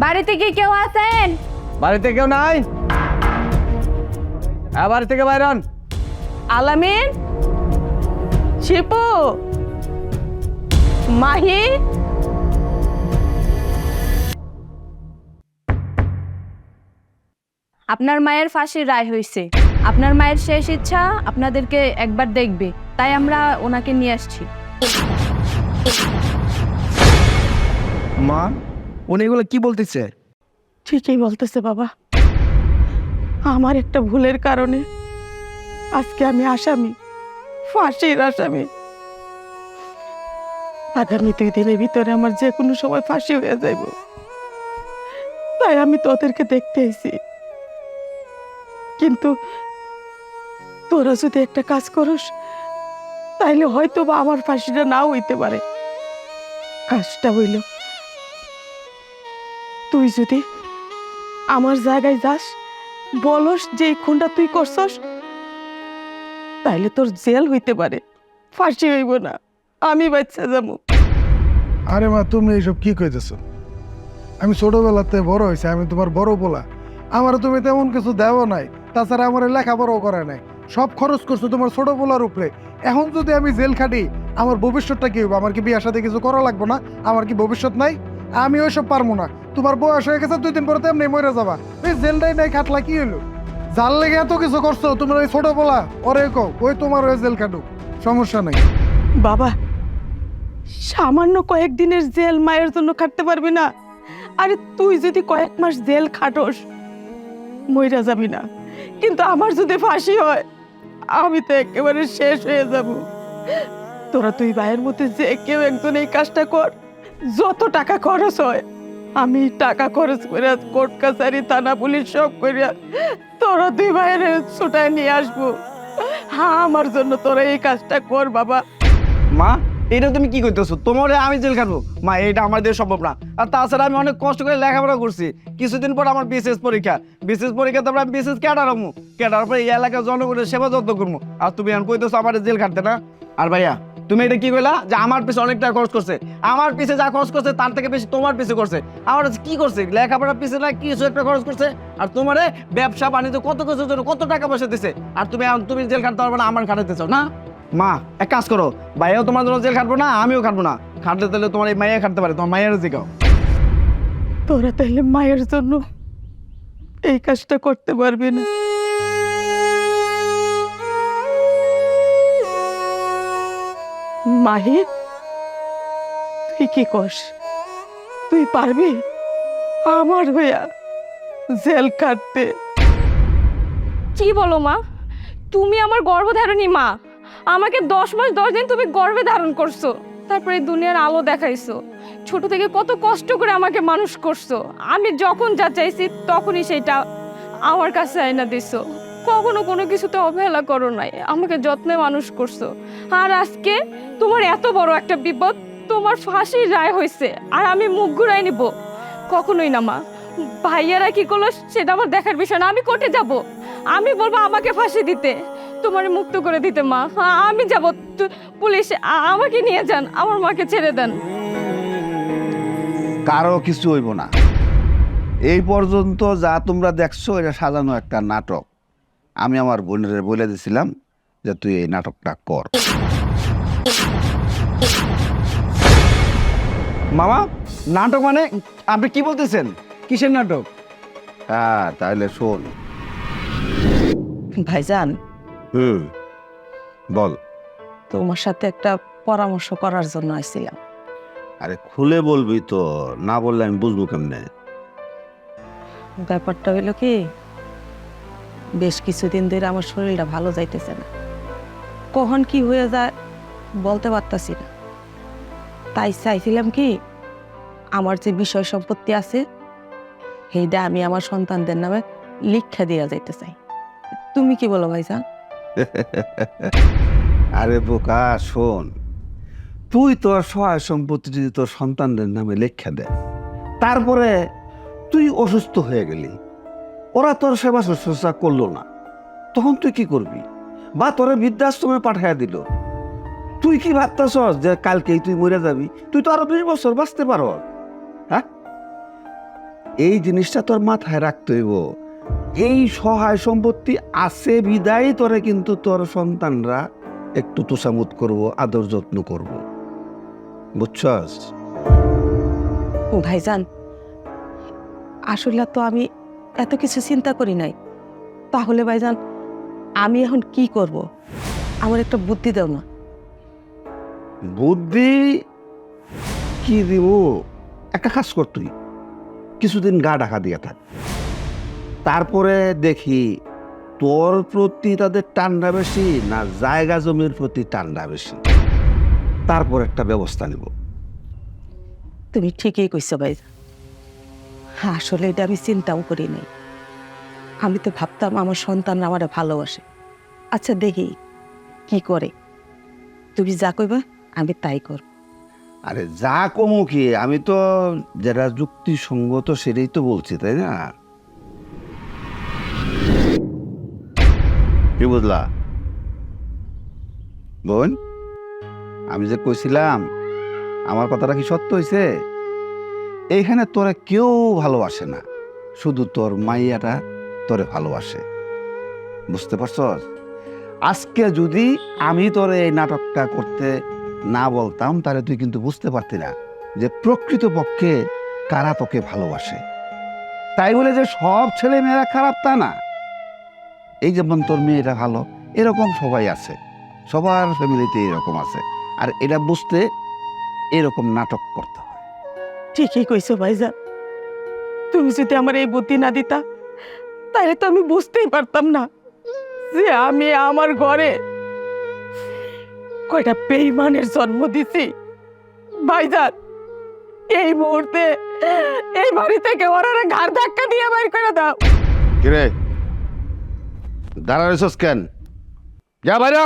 বাড়িতে কি কেউ আছেন? বাড়িতে কেউ নাই? হ্যাঁ, বাড়ি থেকে বাইরন। আলামিন, শিপু, মাহি। আপনার মায়ের ফাঁসির রায় হয়েছে। আপনার মায়ের শেষ ইচ্ছা আপনাদেরকে একবার দেখবে, তাই আমরা ওনাকে নিয়ে আসছি। মা, উনি এগুলো কি বলতেছে? ঠিকই বলতেছে বাবা। আমার একটা ভুলের কারণে আজকে আমি আসামি, ফাঁসির আসামি। আগামী 2 দিনের ভিতরে আমার যে কোনো সময় ফাঁসি হয়ে যাইব, তাই আমি তোদেরকে দেখতে এসেছি। কিন্তু তোরা যদি একটা কাজ করিস, তাইলে হয়তো বা আমার ফাঁসিটা নাও হইতে পারে। কাজটা হইল, তুই যদি আমার জায়গায় যাস, বলস যে এই খুনটা তুই করছস, তাইলে তোর জেল হইতে পারে, ফাঁসি হইব না, আমি বাচ্চা যাবো। আরে মা, তুমি এইসব কি কইতেছো? আমি ছোটবেলাতে বড় হয়েছি, আমি তোমার বড় বলা। আমার তুমি তেমন কিছু দেও নাই, তাছাড়া আমার লেখাপড়াও করে নাই। সব খরচ করছো তোমার ছোট বলার উপরে। এখন যদি আমি জেল খাটি, আমার ভবিষ্যৎটা কি হইব? আমার কি বিয়ার সাথে কিছু করা লাগবে না? আমার কি ভবিষ্যৎ নাই? আমি ওইসব পারবো না। তোমার বয়স হয়ে গেছে, 2 দিন পরে তেমনি মরে যাবা। এই জেলটাই নাই, খাটলা কি হইলো? জাল লেগে এত কিছু করছো, তোমার ওই ছোট বলা ওরে কও, ওই তোমার ওই জেল খাটুক, সমস্যা নাই। বাবা, সামান্য কয়েকদিনের জেল মায়ের জন্য খাটতে পারবি না? আরে তুই যদি কয়েক মাস জেল খাটোস, মইরা যাবি না। কিন্তু আমার যদি ফাঁসি হয়, আমি তো একেবারে শেষ হয়ে যাব। তোরা তুই ভাইয়ের মধ্যে যে কেউ একজন এই কাজটা কর, যত টাকা খরচ হয় আমি টাকা খরচ করে কোর্ট কাছারি থানা পুলিশ সব করে তোরা দুই ভাইয়ের ছুটায় নিয়ে আসবো। হ্যাঁ, আমার জন্য তোরা এই কাজটা কর বাবা। মা, এটা তুমি কি করতেছো? তোমার আমি জেল খাটবো? মা, এটা আমার দিয়ে সম্ভব না। আর তাছাড়া আমি অনেক কষ্ট করে লেখাপড়া করছি। কিছুদিন পর আমার বিসিএস পরীক্ষা। বিসিএস পরীক্ষা তারপর আমি বিসিএস ক্যাডার হবো। ক্যাডার পরে এই এলাকার জনগণের সেবা যত্ন করবো। আর তুমি এখন কইতেছো আমার জেল খাটতে না? আর ভাইয়া, তুমি এটা কি কইলা যে আমার পিছে অনেক টাকা খরচ করছে? আমার পিছে যা খরচ করছে তার থেকে বেশি তোমার পিছে করছে। আমার কি করছে? লেখাপড়ার পিছে না কিছু একটা খরচ করছে। আর তোমারে ব্যবসা বাণিজ্য কত কিছুর জন্য কত টাকা পয়সা দিছে। আর তুমি জেল খাটতে পারবে না, আমার খাটাতে চাও না? মা, এক কাজ করো, ভাইয়াও তোমার জন্য জেল খাটবো না, আমিও খাটবো না। খাটলে তাহলে তোমার এই মাইয়া খাটতে পারে, তোমার মায়ের জিগাও। তোরা তাহলে মায়ের জন্য এই কাজটা করতে পারবি না? মাহি, তুই কি কস? তুই পারবি আমার হইয়া জেল কাটতে? কি বলো মা? তুমি আমার গর্ভধারণী মা। আমাকে 10 মাস 10 দিন তুমি গর্ভে ধারণ করছো, তারপরে এই দুনিয়ার আলো দেখাইছো। ছোট থেকে কত কষ্ট করে আমাকে মানুষ করছো। আমি যখন যা চাইছি তখনই সেটা আমার কাছে আইনা দিছো। কখনো কোনো কিছুতে অবহেলা করো নাই, আমাকে যত্নে মানুষ করছো। আর আজকে তোমার এত বড় একটা বিপদ, তোমার ফাঁসির রায় হয়েছে, আর আমি মুখ ঘুরাই নিব? কখনোই না মা। ভাইয়ারা কি করলো সেটা আমার দেখার বিষয় না। আমি কোর্টে যাব, আমি বলবো আমাকে ফাঁসি দিতে, তোমার মুক্ত করে দিতে মা। আমি যাব, পুলিশ আমাকে নিয়ে যান, আমার মাকে ছেড়ে দেন। কারো কিছু হইব না। এই পর্যন্ত যা তোমরা দেখছো এটা সাজানো একটা নাটক। আমি আমার বোনের বলে দিছিলাম যে তুই এই নাটকটা কর। মামা, নাটক মানে? আপনি কি বলতেছেন? কিসের নাটক? হ্যাঁ, তাহলে শোন। ভাইজান, বল। তোমার সাথে একটা পরামর্শ করার জন্য আসছিলাম। আরে খুলে বলবি তো, না বললে আমি বুঝবো কেমনে? ব্যাপারটা হইলো কি, বেশ কিছুদিন ধরে আমার শরীরটা ভালো যাইতেছে না। কখন কি হয়ে যায় বলতে পারতাছি না। তাই চাইছিলাম কি, আমার যে বিষয় সম্পত্তি আছে সেইটা আমি আমার সন্তানদের নামে লিখা দিয়া যাইতে চাই। তুমি কি বলো ভাইজান? আরে বোকা, শোন, তুই তোর সহায় সম্পত্তি যদি তোর সন্তানদের নামে লেখা দে, তারপরে তুই অসুস্থ হয়ে গেলি, ওরা তোর সেবা শুশ্রূষা করলো না, তখন তুই কি করবি? বা তোরে বৃদ্ধাশ্রমে পাঠাইয়া দিল, তুই কি ভাবতেছস যে কালকেই তুই মরে যাবি? তুই তো আরো 20 বছর বাঁচতে পারো। হ্যাঁ, এই জিনিসটা তোর মাথায় রাখতে হইব। এই সহায় সম্পত্তি আছে বিদায় তোরে কিন্তু তোর সন্তানরা একটু তোষামত করব, আদর যত্ন করব, বুঝছস? ভাইজান, আসলে তো আমি এত কিছু চিন্তা করি নাই। তাহলে ভাইজান, আমি এখন কি করব? আমার একটা বুদ্ধি দাও না। বুদ্ধি কি দিব? একটা কাজ কর, তুই কিছুদিন গা ঢাকা দিয়ে থাক, তারপরে দেখি তোর প্রতি তাদের টান্ডা বেশি না জায়গা জমির প্রতি টান্ডা বেশি, তারপর একটা ব্যবস্থা নিব। তুমি ঠিকই কইছো ভাইজান। আসলে এটা আমি চিন্তাও করি নাই। আমি তো ভাবতাম আমার সন্তান আমার ভালোবাসে। আচ্ছা দেখি কি করে। তুমি যা কইবা আমি তাই করব। আরে যা কমু কি, আমি তো যেটা যুক্তিসঙ্গত সেটাই তো বলছি, তাই না? কি বুঝলা বোন? আমি যে কইছিলাম আমার কথাটা কি সত্য হয়েছে? এইখানে তোরা কেউ ভালোবাসে না, শুধু তোর মাইয়াটা তোরে ভালোবাসে, বুঝতে পারছস? আজকে যদি আমি তোরে এই নাটকটা করতে না বলতাম তাহলে তুই কিন্তু বুঝতে পারতি না যে প্রকৃতপক্ষে কারা তোকে ভালোবাসে। তাই বলে যে সব ছেলে মেয়েরা খারাপ তা না। এই যেমন তোর মেয়েটা ভালো, এরকম সবাই আছে, সবার ফ্যামিলিতে এরকম আছে। আর এটা বুঝতে এরকম নাটক করতে হয়। ঠিকই কইছো ভাইজান। তুমি যদি আমার এই বুদ্ধি না দিতা তাহলে তো আমি বুঝতেই পারতাম না যে আমি আমার ঘরে কয়টা বেঈমানের জন্ম দিছি। ভাইজান, এই মুহূর্তে এই বাড়ি থেকে ওরা ঘাড় ধাক্কা দিয়ে বাইর করে দাও। কিরে দাঁড়া রয়েছস কেন? যা বাইরা।